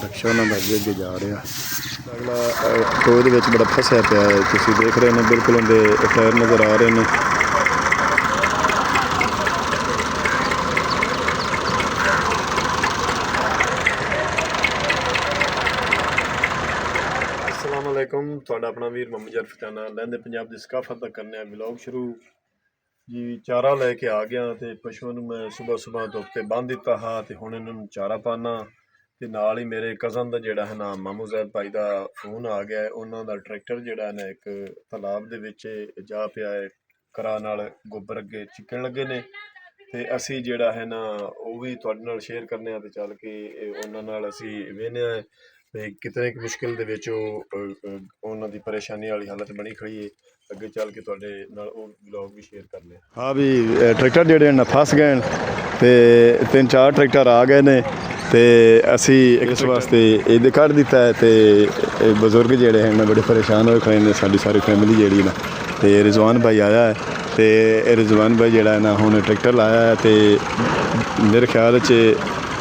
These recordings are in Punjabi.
रक्षा उन्होंने अगे जा रहा अगला टोए के बड़ा फसिया पिया है। तुम देख रहे हैं बिल्कुल उनके टायर नज़र आ रहे हैं। अस्सलाम वालेकुम, तुहाडा अपना वीर मोहम्मद जरफ चाना लहंदे पंजाब की सकाफत का करने ब्लॉग शुरू जी। चारा लैके आ गया तो पशुओं को मैं सुबह सुबह धुप से बंद दिता हाँ तो हुण इन्होंने चारा पाना। ਤੇ ਨਾਲ ਹੀ ਮੇਰੇ ਕਜ਼ਨ ਦਾ ਜਿਹੜਾ ਹੈ ਨਾ ਮਾਮੂ ਜ਼ੈਦ ਭਾਈ ਦਾ ਫੋਨ ਆ ਗਿਆ ਹੈ। ਉਹਨਾਂ ਦਾ ਟਰੈਕਟਰ ਜਿਹੜਾ ਹੈ ਨਾ ਇੱਕ ਤਲਾਬ ਦੇ ਵਿੱਚ ਜਾ ਪਿਆ ਹੈ, ਕਰਾ ਨਾਲ ਗੋਬਰ ਅੱਗੇ ਚਿੱਕਣ ਲੱਗੇ ਨੇ ਤੇ ਅਸੀਂ ਜਿਹੜਾ ਹੈ ਨਾ ਉਹ ਵੀ ਤੁਹਾਡੇ ਨਾਲ ਸ਼ੇਅਰ ਕਰਨੇ ਆ ਤੇ ਚੱਲ ਕੇ ਉਹਨਾਂ ਨਾਲ ਅਸੀਂ ਵੇਖਦੇ ਆ ਵੀ ਕਿਤਨੇ ਕੁ ਮੁਸ਼ਕਿਲ ਦੇ ਵਿੱਚ ਉਹਨਾਂ ਦੀ ਪਰੇਸ਼ਾਨੀ ਵਾਲੀ ਹਾਲਤ ਬਣੀ ਖੜੀ ਹੈ। ਅੱਗੇ ਚੱਲ ਕੇ ਤੁਹਾਡੇ ਨਾਲ ਉਹ ਵਲੌਗ ਵੀ ਸ਼ੇਅਰ ਕਰਨੇ ਆ। ਹਾਂ ਵੀ ਟਰੈਕਟਰ ਜਿਹੜੇ ਨਾ ਫਸ ਗਏ ਤੇ 3-4 ਟਰੈਕਟਰ ਆ ਗਏ ਨੇ ਤੇ ਅਸੀਂ ਇਸ ਵਾਸਤੇ ਇਹਦੇ ਕੱਢ ਦਿੱਤਾ ਹੈ ਤੇ ਬਜ਼ੁਰਗ ਜਿਹੜੇ ਹਨ ਬੜੇ ਪਰੇਸ਼ਾਨ ਹੋਏ ਖੜੇ ਨੇ। ਸਾਡੀ ਸਾਰੀ ਫੈਮਿਲੀ ਜਿਹੜੀ ਨਾ ਤੇ ਰਿਜ਼ਵਾਨ ਭਾਈ ਆਇਆ ਹੈ ਤੇ ਇਹ ਰਿਜ਼ਵਾਨ ਭਾਈ ਜਿਹੜਾ ਹੈ ਨਾ ਹੁਣ ਟਰੈਕਟਰ ਲਾਇਆ ਹੈ ਤੇ ਮੇਰੇ ਖਿਆਲ 'ਚ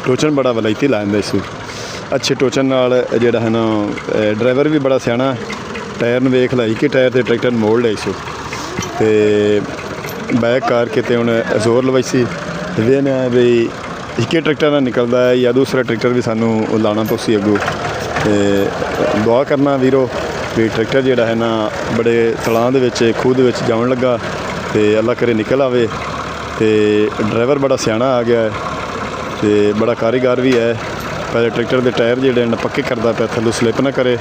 ਟੋਚਨ ਬੜਾ ਵਲਾਇਤੀ ਲਾਉਂਦਾ ਇਸ ਅੱਛੇ ਟੋਚਨ ਨਾਲ ਜਿਹੜਾ ਹੈ ਨਾ ਡਰਾਈਵਰ ਵੀ ਬੜਾ ਸਿਆਣਾ ਟਾਇਰ ਨੂੰ ਵੇਖ ਲਾਈ ਕਿ ਟਾਇਰ ਤੇ ਟਰੈਕਟਰ ਨੂੰ ਮੋੜ ਲਿਆ ਸੀ ਤੇ ਬੈਕ ਕਰਕੇ ਤੇ ਹੁਣ ਜ਼ੋਰ ਲਵਾਈ ਸੀ ਵੇਖਦੇ ਆ ਵੀ ਇੱਕ ਟਰੈਕਟਰ ਨਾਲ ਨਿਕਲਦਾ ਹੈ ਜਾਂ ਦੂਸਰਾ ਟਰੈਕਟਰ ਵੀ ਸਾਨੂੰ ਲਾਉਣਾ ਪਊ ਅੱਗੋਂ ਤੇ ਦੁਆ ਕਰਨਾ ਵੀਰੋ ਵੀ ਟਰੈਕਟਰ ਜਿਹੜਾ ਹੈ ਨਾ ਬੜੇ ਤਲਾਅ ਦੇ ਵਿੱਚ ਖੂਹ ਦੇ ਵਿੱਚ ਜਾਣ ਲੱਗਾ ਤੇ ਅੱਲਾ ਕਰੇ ਨਿਕਲ ਆਵੇ ਤੇ ਡਰਾਈਵਰ ਬੜਾ ਸਿਆਣਾ ਆ ਗਿਆ ਹੈ ਤੇ ਬੜਾ ਕਾਰੀਗਰ ਵੀ ਹੈ। ਪਹਿਲੇ ਟਰੈਕਟਰ ਦੇ ਟਾਇਰ ਜਿਹੜੇ ਨੇ ਪੱਕੇ ਕਰਦਾ ਪਿਆ ਥੱਲੋਂ ਸਲਿੱਪ ਨਾ ਕਰੇ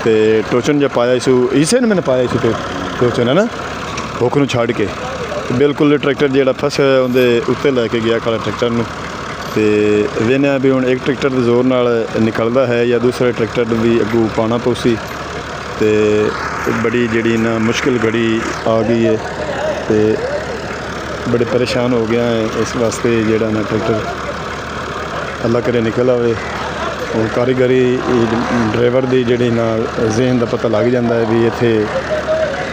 ਤੇ ਟੋਚਨ ਜੇ ਪਾਇਆ ਸੀ ਇਸੇ ਨੇ ਮੈंने ਪਾਇਆ ਸੀ ਟੋਚਨ ਹੈ ਨਾ ਹੁੱਕ ਨੂੰ ਛੱਡ ਕੇ ਬਿਲਕੁਲ ਟਰੈਕਟਰ ਜਿਹੜਾ ਫਸਿਆ ਹੋਇਆ ਉਹਦੇ ਉੱਤੇ ਲੈ ਕੇ ਗਿਆ ਕਾਲਾ ਟਰੈਕਟਰ ਨੂੰ ਤੇ ਵੇਖਦੇ ਵੀ ਹੁਣ ਇੱਕ ਟਰੈਕਟਰ ਦੇ ਜ਼ੋਰ ਨਾਲ ਨਿਕਲਦਾ ਹੈ ਜਾਂ ਦੂਸਰੇ ਟਰੈਕਟਰ ਨੂੰ ਵੀ ਅੱਗੋਂ ਪਾਉਣਾ ਪਊ ਤੇ ਬੜੀ ਜਿਹੜੀ ਨਾ ਮੁਸ਼ਕਿਲ ਘੜੀ ਆ ਗਈ ਹੈ ਤੇ ਬੜੇ ਪਰੇਸ਼ਾਨ ਹੋ ਗਿਆ ਹੈ ਇਸ ਵਾਸਤੇ ਜਿਹੜਾ ਨਾ ਟਰੈਕਟਰ ਅੱਲਾ ਕਰੇ ਨਿਕਲ ਆਵੇ। ਉਹ ਕਾਰੀਗਰੀ ਡਰਾਈਵਰ ਦੀ ਜਿਹੜੀ ਨਾਲ ਜ਼ਹਿਨ ਦਾ ਪਤਾ ਲੱਗ ਜਾਂਦਾ ਹੈ ਵੀ ਇੱਥੇ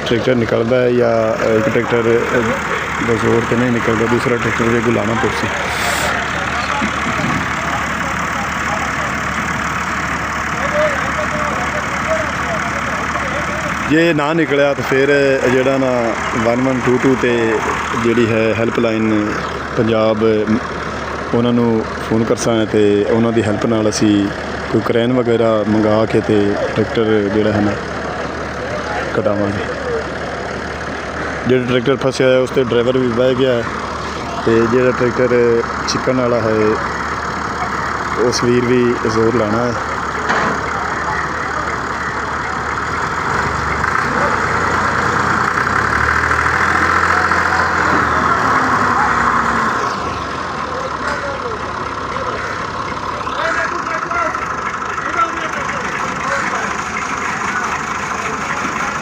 ਟਰੈਕਟਰ ਨਿਕਲਦਾ ਹੈ ਜਾਂ ਇੱਕ ਟਰੈਕਟਰ ਦਾ ਜ਼ੋਰ 'ਤੇ ਨਹੀਂ ਨਿਕਲਦਾ ਦੂਸਰਾ ਟਰੈਕਟਰ ਦੇ ਗੁਲਾਣਾ ਪਊ। ਜੇ ਨਾ ਨਿਕਲਿਆ ਤਾਂ ਫਿਰ ਜਿਹੜਾ ਨਾ 1122 ਤੇ ਜਿਹੜੀ ਹੈ ਹੈਲਪਲਾਈਨ ਪੰਜਾਬ ਉਹਨਾਂ ਨੂੰ ਫੋਨ ਕਰਸਾਂ ਤੇ ਉਹਨਾਂ ਦੀ ਹੈਲਪ ਨਾਲ ਅਸੀਂ ਕੋਈ ਕਰੇਨ ਵਗੈਰਾ ਮੰਗਾ ਕੇ ਤੇ ਟਰੈਕਟਰ ਜਿਹੜਾ ਹੈ ਨਾ ਕਢਾਵਾਂਗੇ। ਜਿਹੜਾ ਟਰੈਕਟਰ ਫਸਿਆ ਹੈ ਉਸ 'ਤੇ ਡਰਾਈਵਰ ਵੀ ਬਹਿ ਗਿਆ ਤੇ ਜਿਹੜਾ ਟਰੈਕਟਰ ਚਿੱਕਣ ਵਾਲਾ ਹੈ ਉਸ ਵੀਰ ਵੀ ਜ਼ੋਰ ਲਾਣਾ ਹੈ।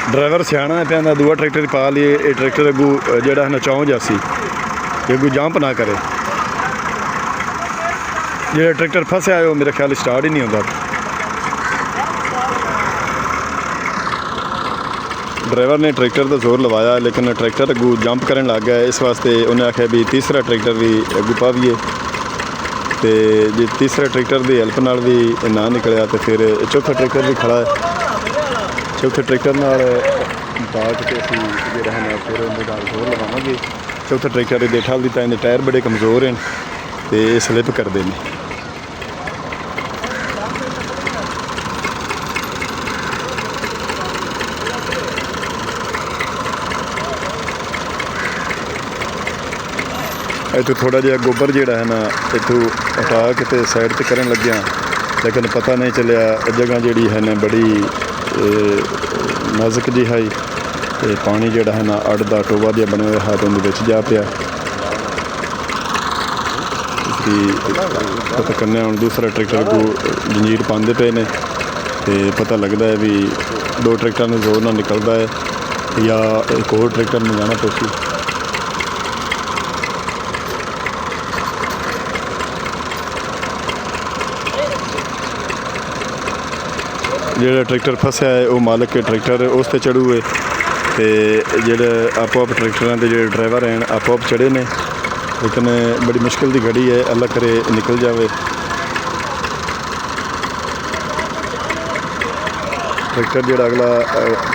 ड्राइवर सियाना है पे दूआ ट्रैक्टर पा लिए ये ट्रैक्टर अगू जोड़ा है ना चौं जासी अगू जंप ना करे जो ट्रैक्टर फसया है वो मेरे ख्याल स्टार्ट ही नहीं होता। ड्राइवर ने ट्रैक्टर का जोर लवाया लेकिन ट्रैक्टर अगू जंप करन लग गया इस वास्ते उन्हें आख्या भी तीसरा ट्रैक्टर भी अगू पावीए तो जो तीसरे ट्रैक्टर की हेल्प नाल भी ना निकलिया तो फिर चौथा ट्रैक्टर भी खड़ा है। चौथे ट्रैक्टर नाल बाग के असी जो है फिर उन्हें जोर लवावांगे। चौथा ट्रैक्टर ये ठल दिता इन्हें टायर बड़े कमज़ोर हैं तो ये स्लिप करते हैं। ਇੱਥੋਂ ਥੋੜ੍ਹਾ ਜਿਹਾ ਗੋਬਰ ਜਿਹੜਾ ਹੈ ਨਾ ਇੱਥੋਂ ਹਟਾ ਕੇ ਤੇ ਸਾਈਡ 'ਤੇ ਕਰਨ ਲੱਗਿਆ, ਲੇਕਿਨ ਪਤਾ ਨਹੀਂ ਚੱਲਿਆ ਜਗ੍ਹਾ ਜਿਹੜੀ ਹੈ ਨਾ ਬੜੀ ਨਾਜ਼ੁਕ ਜਿਹੀ ਹੈ ਤੇ ਪਾਣੀ ਜਿਹੜਾ ਹੈ ਨਾ ਅੱਡ ਦਾ ਟੋਬਾ ਜਿਹਾ ਬਣਿਆ ਹੋਇਆ ਹੈ ਤੇ ਉਹਦੇ ਵਿੱਚ ਜਾ ਪਿਆ। ਪਤਾ ਕਰਨੇ ਹੁਣ ਦੂਸਰਾ ਟਰੈਕਟਰ को जंजीर पाते पे ने तो पता लगता है भी 2 ट्रैक्टर में जोर ना निकलता है या एक और ट्रैक्टर में जाना पेसी। जो ट्रैक्टर फसया है वो मालिक के ट्रैक्टर उस पर चढ़ू है तो जोड़े आपो आप ट्रैक्टर के जो ड्राइवर हैं आपो आप चढ़े ने, लेकिन बड़ी मुश्किल की घड़ी है, अल्लाह करे निकल जाए। ट्रैक्टर जो अगला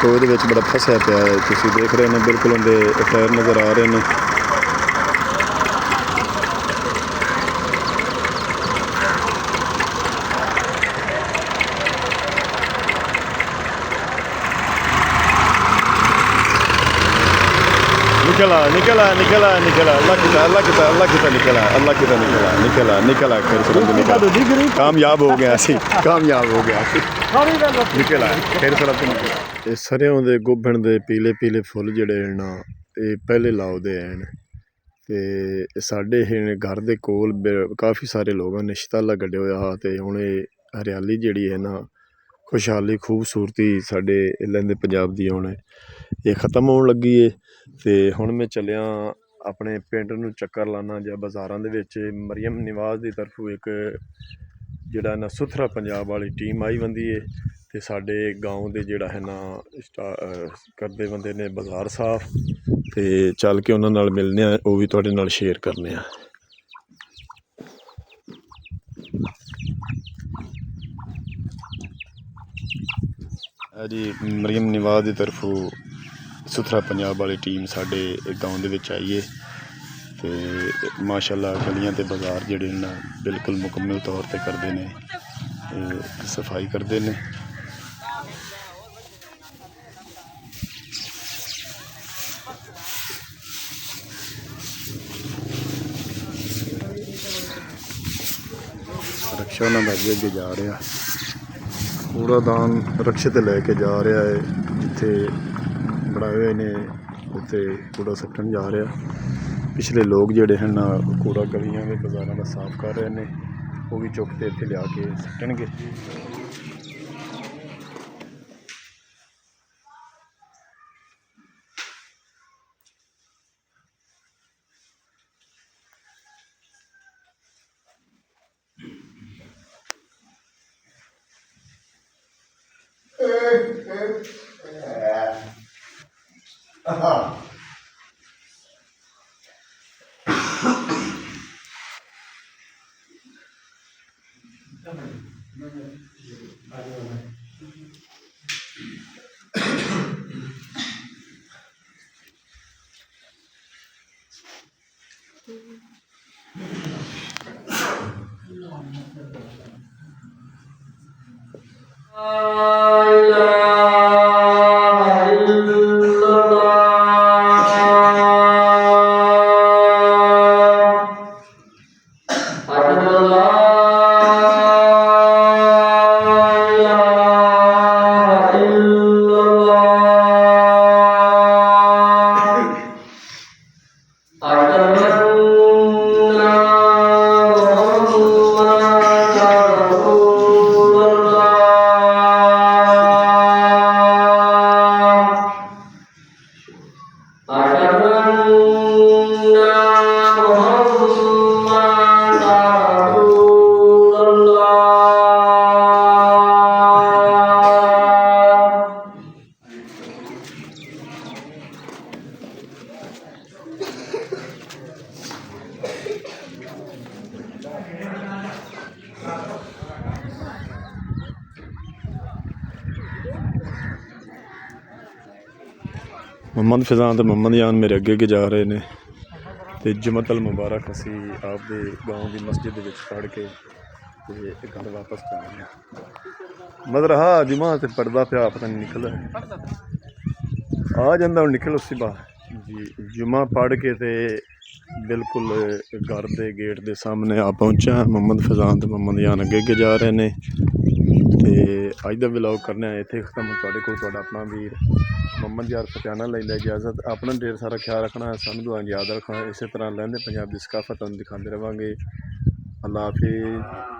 टोए के बड़ा फसया पाया है, तुम देख रहे हैं बिल्कुल उनके टायर नज़र आ रहे हैं। निकला निकला निकला निकला अल्लाह किता अल्लाह किता अल्लाह किता निकला अल्लाह किता निकला निकला निकला खैर सलामत निकला, कामयाब हो गया सी, कामयाब हो गया सी, निकला खैर सलामत निकला। ये सरेओं दे गोभण दे पीले पीले फुੱਲ ਜਿਹੜੇ ਨਾ ਇਹ ਪਹਿਲੇ ਲਾਉਦੇ ਹਨ ਤੇ ਸਾਡੇ घर ਦੇ ਕੋਲ ਕਾਫੀ ਸਾਰੇ ਲੋਕਾਂ ਨੇ ਸ਼ਤਾਲਾ ਕੱਢਿਆ ਹੋਇਆ ਤੇ ਹੁਣ ਇਹ ਹਰਿਆਲੀ ਜਿਹੜੀ ਹੈ ਨਾ खुशहाली खूबसूरती साढ़े लैंदे पंजाब दी हुण ये ख़त्म होने लगी है। तो हुण मैं चलिया अपने पिंड नूं चक्कर लाना जां बाज़ारां दे विच मरियम निवाज़ की तरफों एक जिहड़ा ना सुथरा पंजाब वाली टीम आई बंदी है तो साढ़े गाँव दे जिहड़ा है ना करदे बंदे ने बाज़ार साफ, तो चल के उन्हां नाल मिलने वो भी तुहाडे नाल शेयर करने। जी मरियम निवाज़ की तरफों सुथरा पंजाब वाली टीम साढ़े गाँव के आई है तो माशाअल्लाह गलियां ते बाज़ार जिहड़े ना बिल्कुल मुकम्मल तौर पर करते हैं, सफाई करते हैं। रक्षा उन्होंने अगे अगे जा रहा, कूड़ादान रक्षे ते लैके जा रहा है, जिथे बनाए हुए ने उत्थे कूड़ा सट्टन जा रहा। पिछले लोग जोड़े हैं ना कूड़ा गलियां के बाज़ारों का साफ कर रहे हैं, वो भी चुक के इत्थे लिया के सट्टणगे। मोहम्मद फिजान तो मोहम्मद यान मेरे अगे अगे जा रहे हैं तो जुमत अल मुबारक असी आपके गाँव की मस्जिद पढ़ के घर वापस जा रहे हैं। मतलब हाँ जुमा तो पढ़ता पाया पता नहीं निकल आ जाता हूँ निकल उसी बाहर। ਜੀ ਜੁਮਾ ਪੜ੍ਹ ਕੇ ਤੇ ਬਿਲਕੁਲ ਘਰ ਦੇ ਗੇਟ ਦੇ ਸਾਹਮਣੇ ਆ ਪਹੁੰਚਾ। ਮੁਹੰਮਦ ਫਜ਼ਾਨ ਤੇ ਮੁਹੰਮਦ ਜਾਨ ਅੱਗੇ ਜਾ ਰਹੇ ਨੇ ਤੇ ਅੱਜ ਦਾ ਵਲੌਗ ਕਰਨਾ ਇੱਥੇ ਖਤਮ। ਤੁਹਾਡੇ ਕੋਲ ਤੁਹਾਡਾ ਆਪਣਾ ਵੀਰ ਮੁਹੰਮਦ ਯਾਰ ਫਤਿਆਣਾ ਲੈ ਇਜਾਜ਼ਤ। ਆਪਣਾ ਢੇਰ ਸਾਰਾ ਖਿਆਲ ਰੱਖਣਾ, ਸਾਨੂੰ ਦੁਆ ਯਾਦ ਰੱਖਣਾ। ਇਸੇ ਤਰ੍ਹਾਂ ਲਹਿੰਦੇ ਪੰਜਾਬ ਦੀ ਸਕਾਫਤ ਤੁਹਾਨੂੰ ਦਿਖਾਉਂਦੇ ਰਹਾਂਗੇ। ਅੱਲਾ ਹਾਫਿਜ਼।